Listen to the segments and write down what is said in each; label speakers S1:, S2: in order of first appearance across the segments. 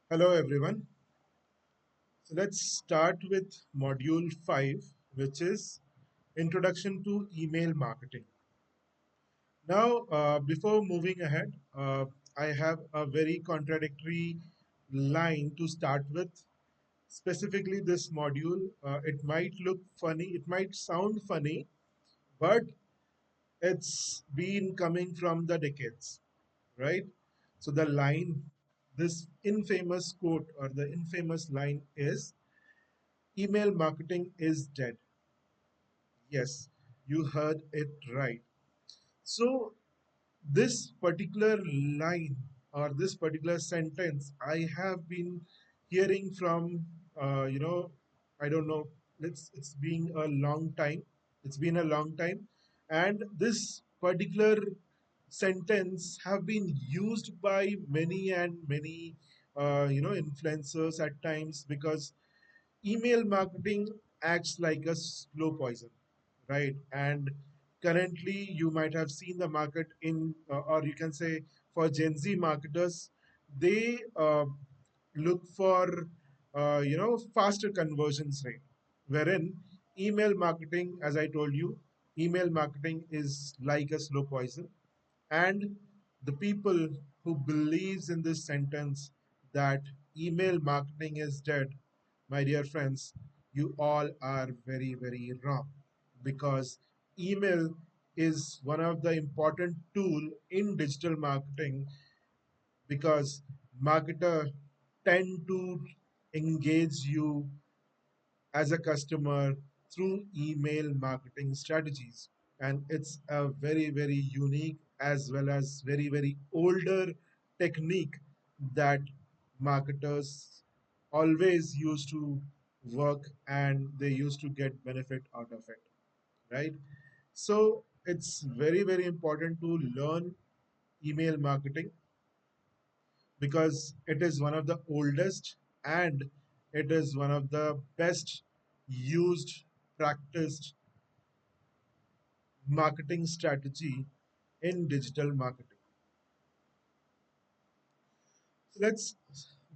S1: Hello everyone. So let's start with module 5, which is Introduction to Email Marketing. Now, before moving ahead, I have a very contradictory line to start with. Specifically, this module, it might look funny, it might sound funny, but it's been coming from the decades, right? So the line, this infamous quote or the infamous line is email marketing is dead. Yes, you heard it right. So, this particular line or this particular sentence, I have been hearing from, I don't know, it's been a long time. It's been a long time. And this particular sentence have been used by many and many, influencers at times because email marketing acts like a slow poison, right? And currently you might have seen the market in or you can say for Gen Z marketers, they look for faster conversions rate, wherein email marketing, as I told you, email marketing is like a slow poison. And the people who believes in this sentence that email marketing is dead, my dear friends, you all are very, very wrong, because email is one of the important tool in digital marketing, because marketer tend to engage you as a customer through email marketing strategies. And it's a very, very unique as well as very, very older technique that marketers always used to work, and they used to get benefit out of it, right? So it's very, very important to learn email marketing, because it is one of the oldest and it is one of the best used, practiced marketing strategy in digital marketing. So let's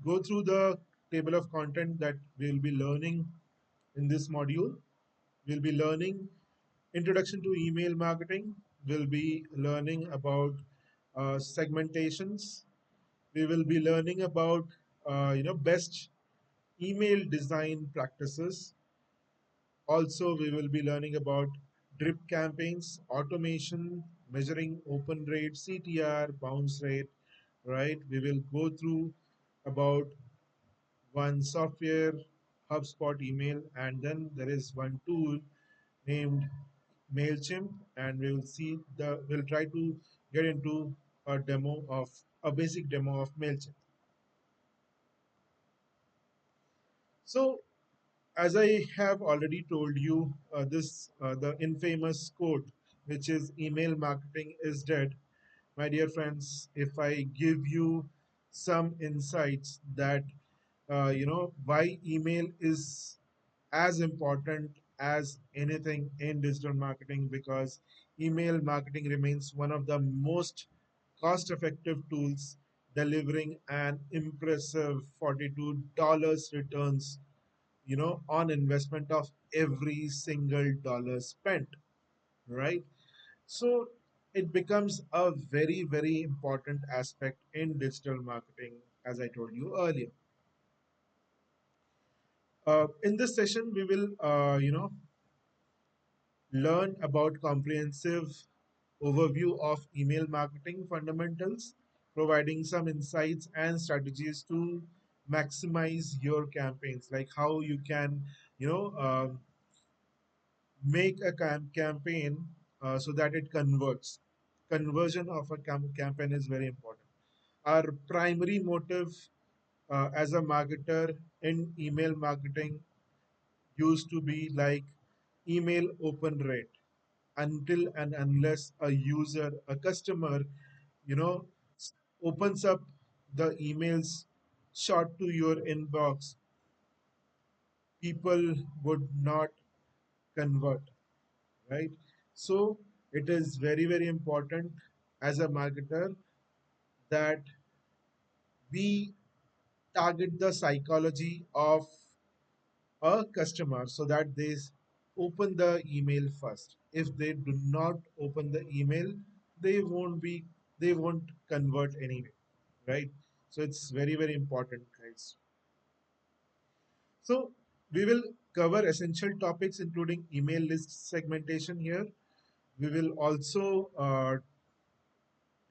S1: go through the table of content that we'll be learning in this module. We'll be learning introduction to email marketing. We'll be learning about segmentations. We will be learning about best email design practices. Also, we will be learning about drip campaigns, automation, measuring open rate, CTR, bounce rate, right? We will go through about one software, HubSpot email, and then there is one tool named MailChimp, and we'll try to get into a basic demo of MailChimp. So as I have already told you, the infamous quote, which is email marketing is dead. My dear friends, if I give you some insights that why email is as important as anything in digital marketing, because email marketing remains one of the most cost-effective tools, delivering an impressive $42 returns on investment of every single dollar spent, right? So it becomes a very, very important aspect in digital marketing, as I told you earlier. In this session, we will, learn about comprehensive overview of email marketing fundamentals, providing some insights and strategies to maximize your campaigns, like how you can, you know, make a campaign so that it converts. Conversion of a campaign is very important. Our primary motive as a marketer in email marketing used to be like email open rate, until and unless a user, a customer, you know, opens up the emails shot to your inbox, people would not convert, right? So it is very, very important as a marketer that we target the psychology of a customer so that they open the email first. If they do not open the email, they won't be they won't convert anyway, right? So it's very, very important, guys. So we will cover essential topics including email list segmentation here. We will also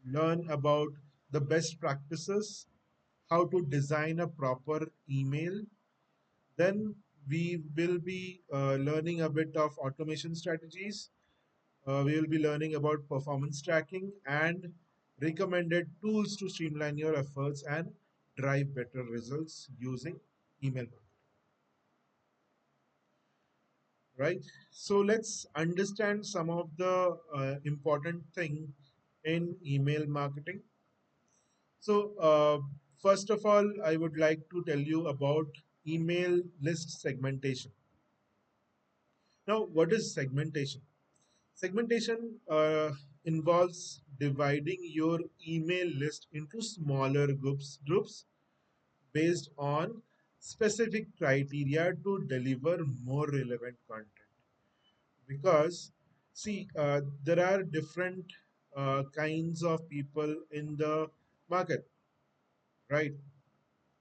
S1: learn about the best practices, how to design a proper email. Then we will be learning a bit of automation strategies. We will be learning about performance tracking and recommended tools to streamline your efforts and drive better results using email marketing. Right? So let's understand some of the important thing in email marketing. So first of all, I would like to tell you about email list segmentation. Now, what is segmentation? Segmentation involves dividing your email list into smaller groups based on specific criteria to deliver more relevant content. Because, see, there are different kinds of people in the market, right?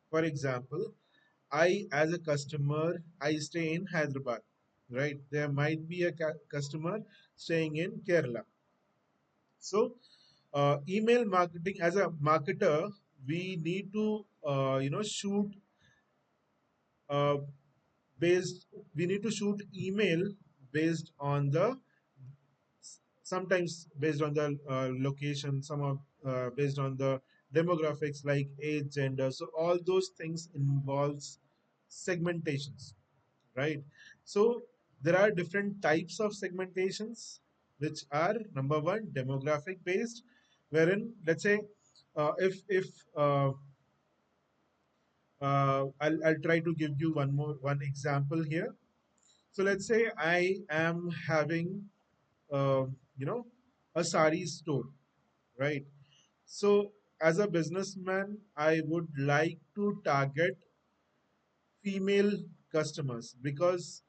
S1: For example, I, as a customer, I stay in Hyderabad, right? There might be a customer staying in Kerala. So, email marketing as a marketer, we need to, shoot uh, based. We need to shoot email based on the sometimes based on the location, some of based on the demographics like age, gender. So all those things involves segmentations, right? So there are different types of segmentations, which are number one, demographic based, wherein let's say if I'll try to give you one example here. So let's say I am having uh, you know a sari store, right? So as a businessman, I would like to target female customers because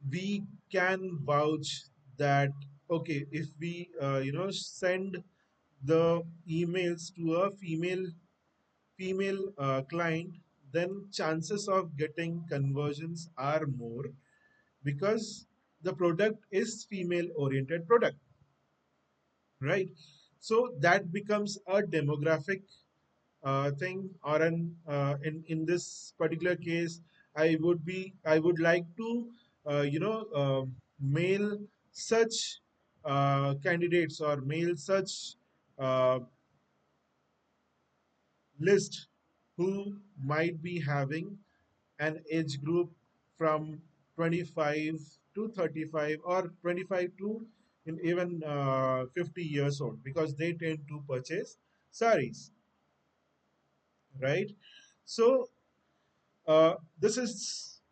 S1: we can vouch that okay, if we send the emails to a female client, then chances of getting conversions are more because the product is female oriented product, right? So that becomes a demographic thing, or an in this particular case, I would like to mail such candidates or mail such uh, list who might be having an age group from 25 to 35 or 25 to even 50 years old because they tend to purchase saris, right? So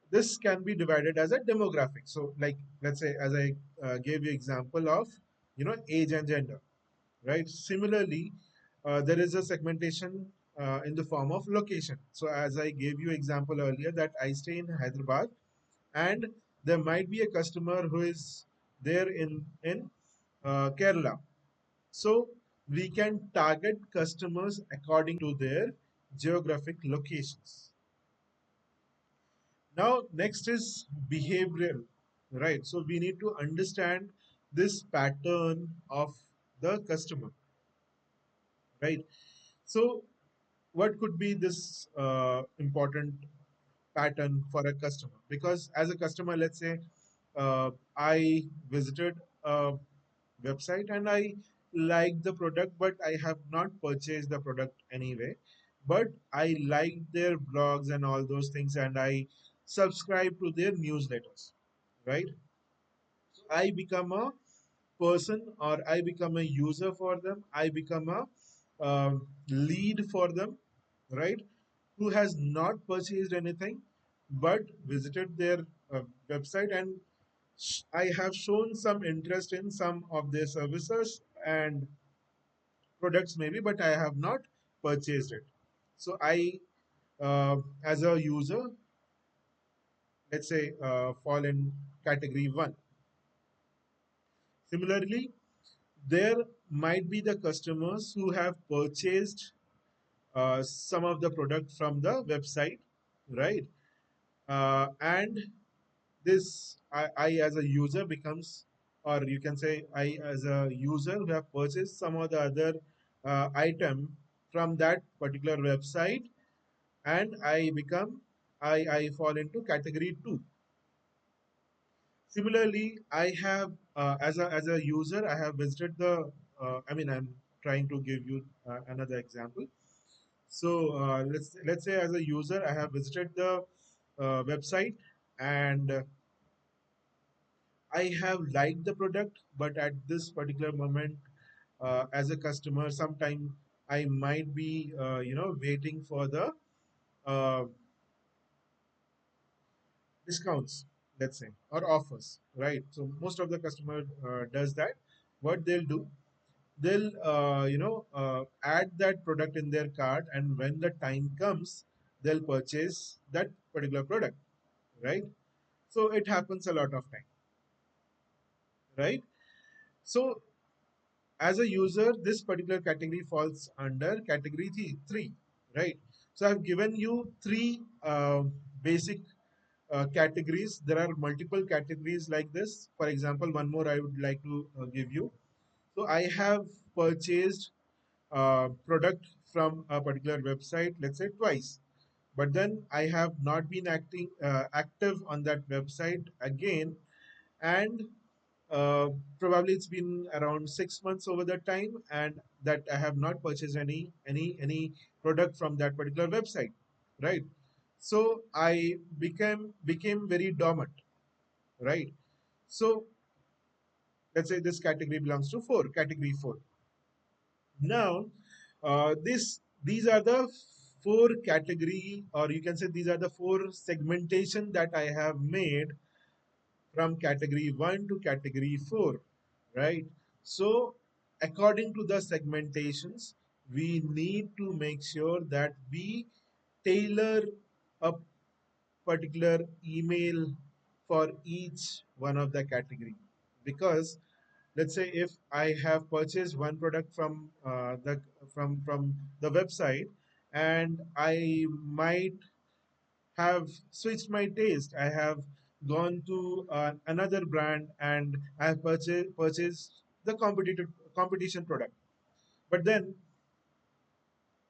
S1: this can be divided as a demographic. So like let's say as I gave you example of age and gender, right? Similarly, there is a segmentation in the form of location. So as I gave you example earlier that I stay in Hyderabad, and there might be a customer who is there in Kerala. So we can target customers according to their geographic locations. Now, next is behavioral, right? So we need to understand this pattern of the customer, right? So what could be this important pattern for a customer? Because as a customer, let's say I visited a website and I like the product, but I have not purchased the product anyway. But I like their blogs and all those things, and I subscribe to their newsletters, right? I become a person or I become a user for them. I become a lead for them, right? Who has not purchased anything but visited their website, and I have shown some interest in some of their services and products maybe, but I have not purchased it. So I as a user, let's say fall in category 1. Similarly, there might be the customers who have purchased some of the product from the website, right? And this I as a user becomes, or you can say I as a user who have purchased some of the other item from that particular website, and I fall into category 2. Similarly, I have as a user, I have visited the. I'm trying to give you another example. So let's say as a user, I have visited the website, and I have liked the product, but at this particular moment, as a customer, sometime I might be waiting for the uh, discounts, let's say, or offers, right? So most of the customer does that. What they'll do, they'll add that product in their cart, and when the time comes, they'll purchase that particular product, right? So it happens a lot of time, right? So as a user, this particular category falls under category three, right? So I've given you three basic categories. There are multiple categories like this. For example, one more I would like to give you. So I have purchased product from a particular website, let's say twice, but then I have not been active on that website again, and uh, probably it's been around 6 months over the time, and that I have not purchased any product from that particular website, right? So I became very dormant, right? So let's say this category belongs to category 4. Now, these are the four category, or you can say these are the four segmentation that I have made from category 1 to category 4, right? So, according to the segmentations, we need to make sure that we tailor a particular email for each one of the category. Because let's say if I have purchased one product from the website, and I might have switched my taste. I have gone to another brand, and I have purchased the competition product. But then,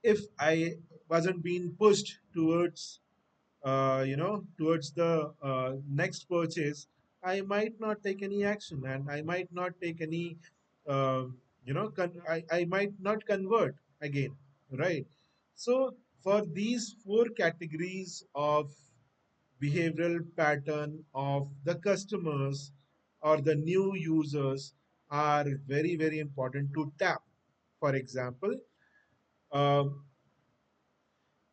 S1: if I wasn't being pushed towards towards the next purchase, I might not take any action, and I might not take any uh, I might not convert again, right? So for these four categories of behavioral pattern of the customers or the new users are very very important to tap. For example, um,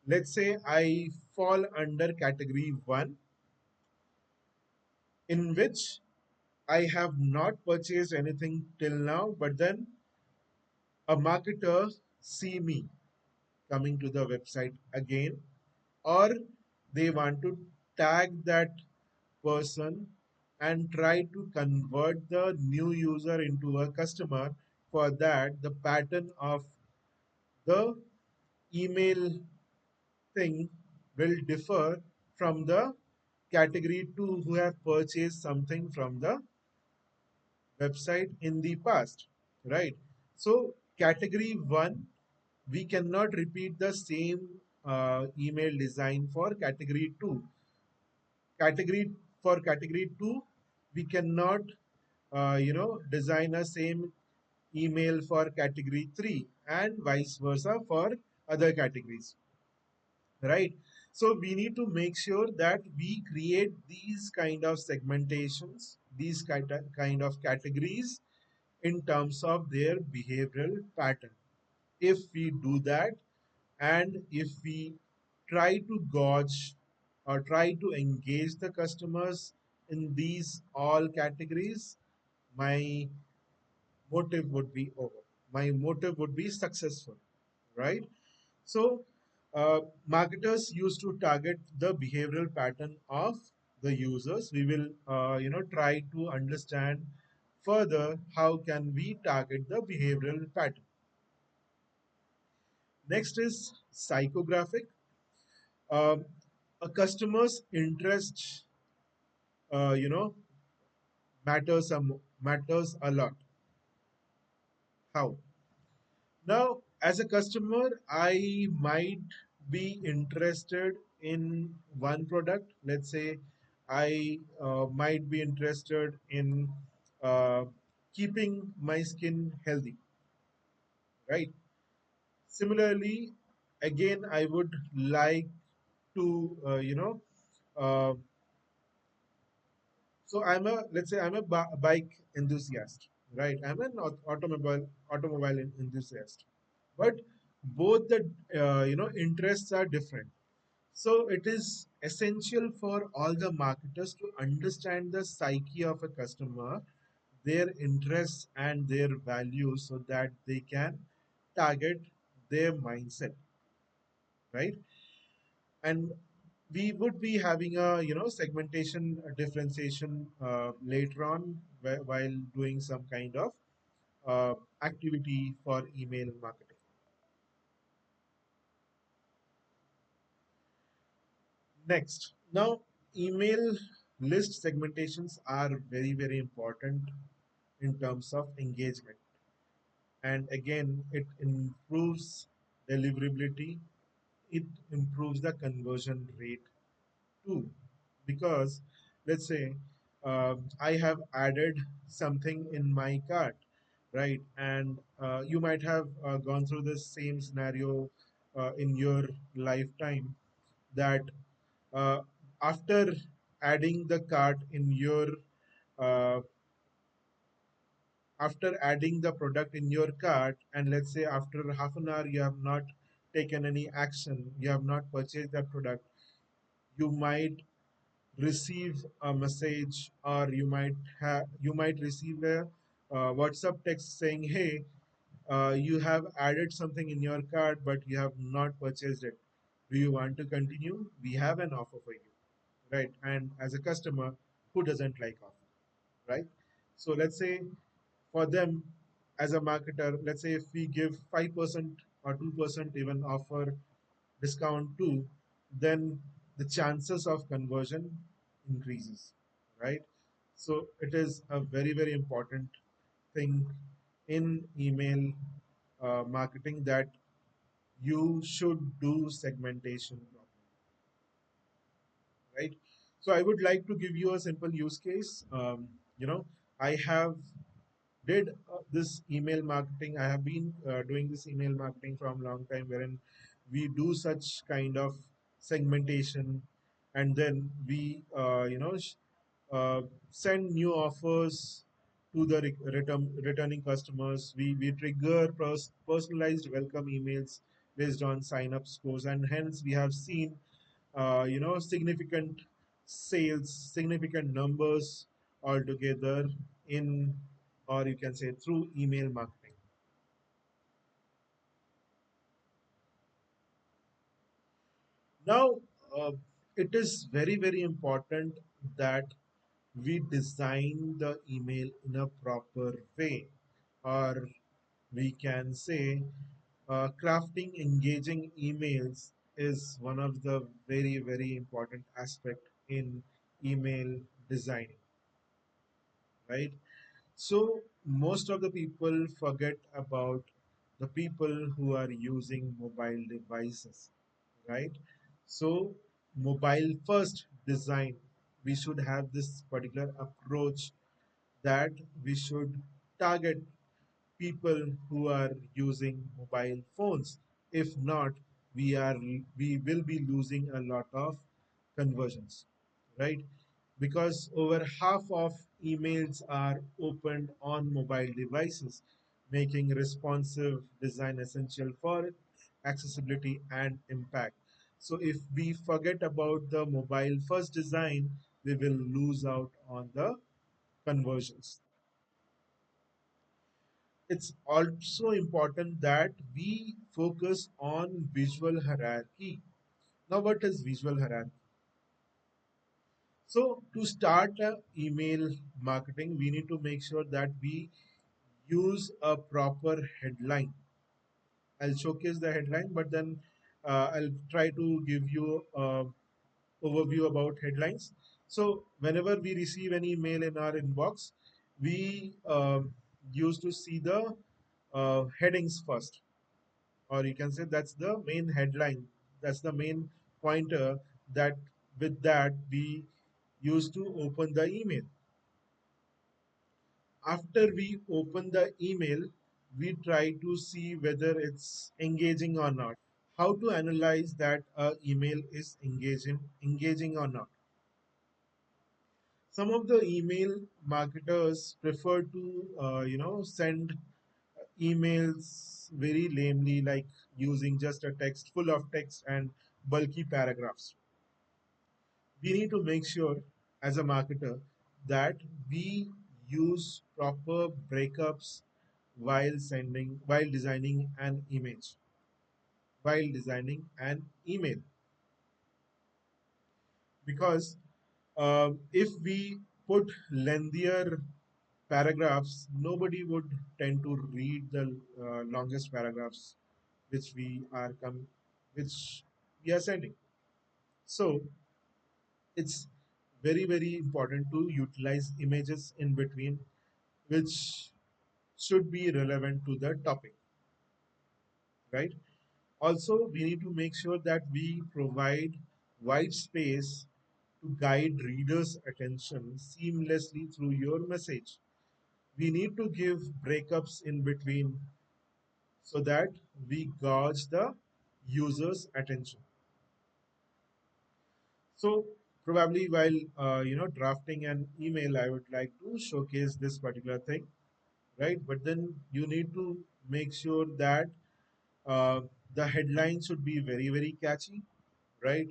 S1: let's say I fall under category 1, in which I have not purchased anything till now, but then a marketer see me coming to the website again, or they want to tag that person and try to convert the new user into a customer. For that, the pattern of the email thing will differ from the category 2 who have purchased something from the website in the past, right? So category 1, we cannot repeat the same email design for category 2. Category For category 2, we cannot design a same email for category 3, and vice versa for other categories, right? So we need to make sure that we create these kind of segmentations, these kind of categories in terms of their behavioral pattern. If we do that, and if we try to gauge or try to engage the customers in these all categories, my motive would be over. My motive would be successful, right? So Marketers used to target the behavioral pattern of the users. We will, try to understand further how can we target the behavioral pattern. Next is psychographic. Um, a customer's interest, uh, you know, matters a lot. How? Now, as a customer, I might be interested in one product. Let's say I might be interested in uh, keeping my skin healthy, right? Similarly, again, I would like to, uh, so let's say I'm a bike enthusiast, right? I'm an automobile enthusiast, but both the interests are different. So it is essential for all the marketers to understand the psyche of a customer, their interests and their values, so that they can target their mindset, right? And we would be having a segmentation differentiation later on while doing some kind of uh, activity for email marketing. Next, now email list segmentations are very important in terms of engagement, and again it improves deliverability, it improves the conversion rate too, because let's say I have added something in my cart, right? And you might have gone through the same scenario in your lifetime, that uh, after adding the cart in your uh, after adding the product in your cart, and let's say after half an hour you have not taken any action, you have not purchased that product, you might receive a message, or you might receive a WhatsApp text saying, hey, you have added something in your cart but you have not purchased it, do you want to continue? We have an offer for you, right? And as a customer, who doesn't like offer, right? So let's say for them, as a marketer, let's say if we give 5% or 2% even offer discount too, then the chances of conversion increases, right? So it is a very important thing in email marketing, that you should do segmentation properly, right? So I would like to give you a simple use case. I have did this email marketing. I have been doing this email marketing from a long time, wherein we do such kind of segmentation, and then we send new offers to the returning customers. We trigger personalized welcome emails based on sign up scores, and hence we have seen significant sales, significant numbers altogether in, or you can say through email marketing. Now, uh, it is very important that we design the email in a proper way, or we can say crafting engaging emails is one of the very important aspect in email designing, right? So most of the people forget about the people who are using mobile devices, right? So mobile first design, we should have this particular approach, that we should target people who are using mobile phones. If not, we will be losing a lot of conversions, right? Because over half of emails are opened on mobile devices, making responsive design essential for accessibility and impact. So if we forget about the mobile first design, we will lose out on the conversions. it's also important that we focus on visual hierarchy. Now, what is visual hierarchy? So, to start email marketing, we need to make sure that we use a proper headline. I'll showcase the headline, but then I'll try to give you overview about headlines. So whenever we receive any email in our inbox, we used to see the headings first, or you can say that's the main headline. That's the main pointer that with that we used to open the email. After we open the email, we try to see whether it's engaging or not. How to analyze that email is engaging or not? Some of the email marketers prefer to send emails very lamely, like using just a text full of text and bulky paragraphs. We need to make sure as a marketer that we use proper breakups while designing an image, while designing an email, because if we put lengthier paragraphs, nobody would tend to read the longest paragraphs which which we are sending. So it's very very important to utilize images in between, which should be relevant to the topic, right? Also, we need to make sure that we provide white space to guide readers' attention seamlessly through your message. We need to give breakups in between so that we gauge the user's attention. So probably while drafting an email, I would like to showcase this particular thing, right? But then you need to make sure that uh, the headline should be very very catchy, right?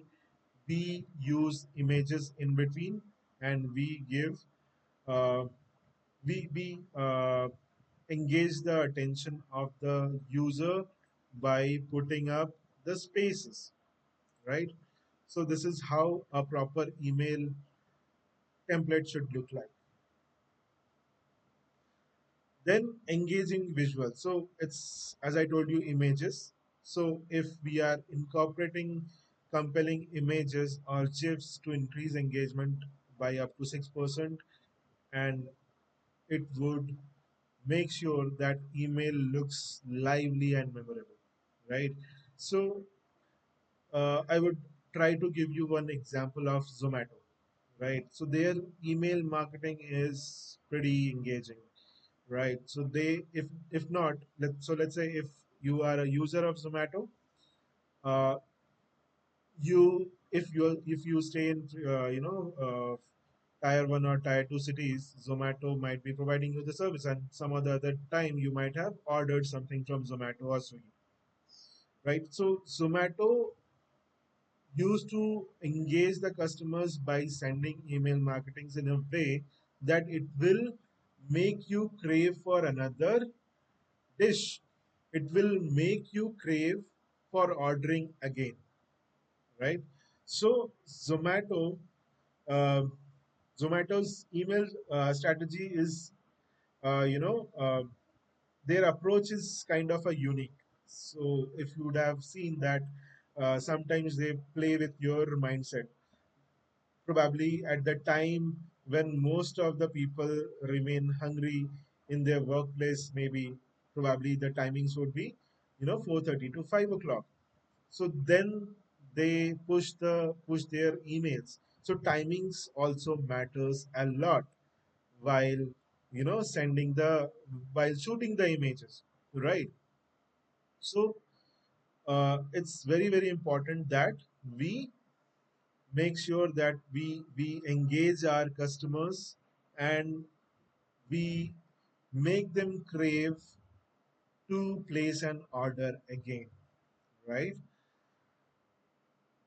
S1: We use images in between, and we give uh, we engage the attention of the user by putting up the spaces, right? So this is how a proper email template should look like. Then engaging visuals. So it's, as I told you, images. So if we are incorporating compelling images or gifs to increase engagement by up to 6%, and it would make sure that email looks lively and memorable, right? So I would try to give you one example of Zomato, right? So their email marketing is pretty engaging, right? So they, if not, let's say if you are a user of Zomato, uh, if you stay in tier one or tier two cities, Zomato might be providing you the service, and some other time you might have ordered something from Zomato or Swiggy, right? So Zomato used to engage the customers by sending email marketings in a way that it will make you crave for another dish. It will make you crave for ordering again, right? So uh, Zomato's email strategy is, uh, you know, uh, their approach is kind of a unique. So if you would have seen that, sometimes they play with your mindset. Probably at the time when most of the people remain hungry in their workplace, maybe probably the timings would be 4:30 to 5 o'clock. So then they push their emails. So timings also matters a lot while sending the while shooting the images, right? So it's very very important that we make sure that we engage our customers, and we make them crave to place an order again, right?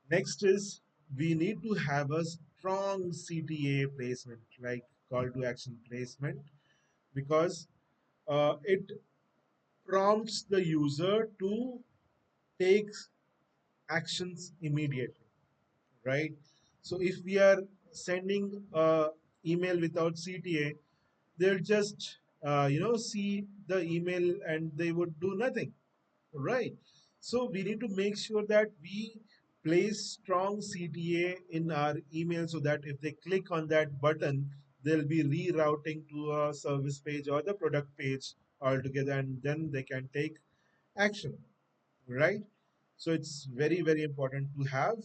S1: Next is, we need to have a strong CTA placement, like call to action placement, because it prompts the user to take actions immediately, right? So if we are sending a email without CTA, they'll just see the email and they would do nothing, right? So we need to make sure that we place strong CTA in our email so that if they click on that button, they'll be rerouting to a service page or the product page altogether, and then they can take action, right? So it's very, very important to have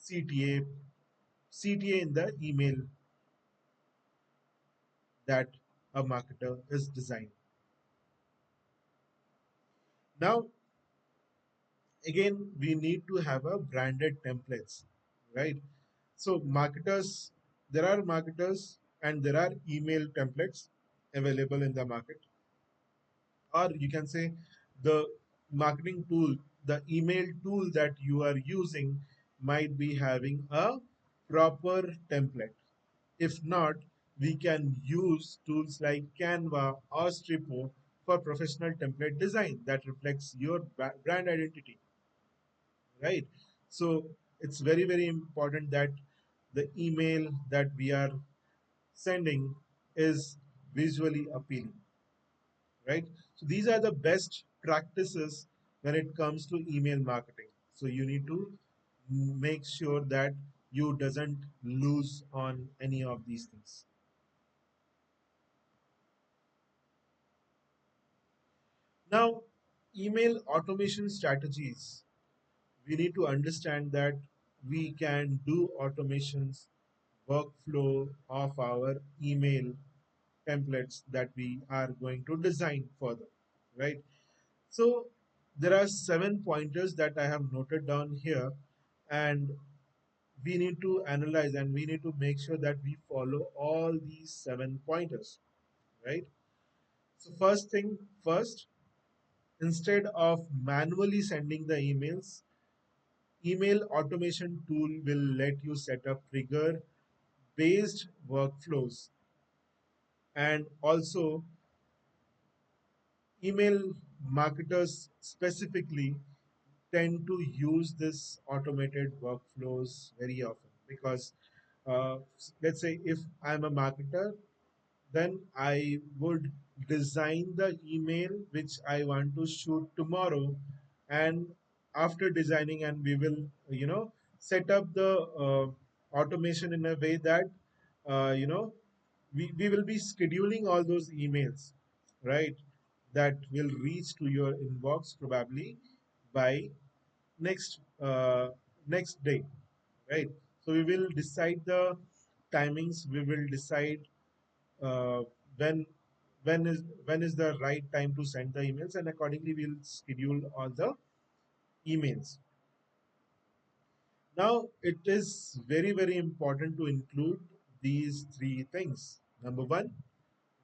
S1: CTA, CTA in the email that a marketer is designing. Now, again, we need to have a branded templates, right? So marketers, there are marketers and there are email templates available in the market, or you can say the marketing tool, the email tool that you are using might be having a proper template. If not, we can use tools like Canva or Stripo for professional template design that reflects your brand identity, right? So it's very, very important that the email that we are sending is visually appealing, right? So these are the best practices when it comes to email marketing. So you need to make sure that you doesn't lose on any of these things. Now, email automation strategies. We need to understand that we can do automations workflow of our email templates that we are going to design further, right? So there are 7 pointers that I have noted down here, and we need to analyze and we need to make sure that we follow all these 7 pointers, right? So first thing first, instead of manually sending the emails, email automation tool will let you set up trigger based workflows, and also email marketers specifically tend to use this automated workflows very often because uh, let's say if I'm a marketer, then I would design the email which I want to shoot tomorrow. And after designing, and we will, set up the automation in a way that, uh, you know, we will be scheduling all those emails, right? That will reach to your inbox probably by next day, right? So we will decide the timings. We will decide uh, when when is the right time to send the emails, and accordingly we'll schedule all the emails. Now it is very, very important to include these three things. Number one,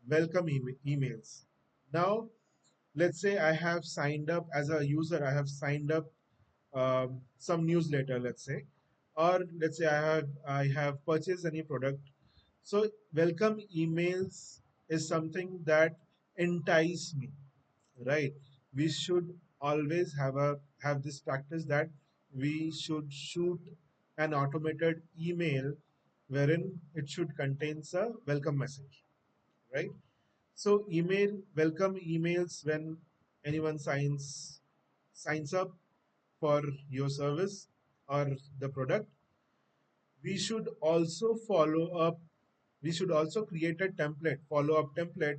S1: welcome emails. Now let's say I have signed up as a user, I have signed up some newsletter, let's say, or let's say I have purchased any product. So welcome emails is something that entice me, right? We should always have this practice that we should shoot an automated email wherein it should contains a welcome message, right? So email welcome emails when anyone signs up for your service or the product. We should also follow up. We should also create a template, follow up template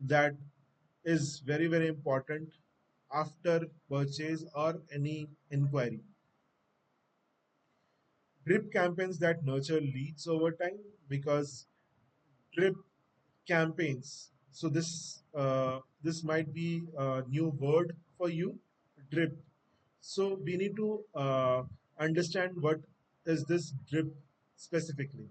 S1: that is very, very important after purchase or any inquiry. Drip campaigns that nurture leads over time, because drip campaigns. So this might be a new word for you, drip. So we need to understand what is this drip specifically.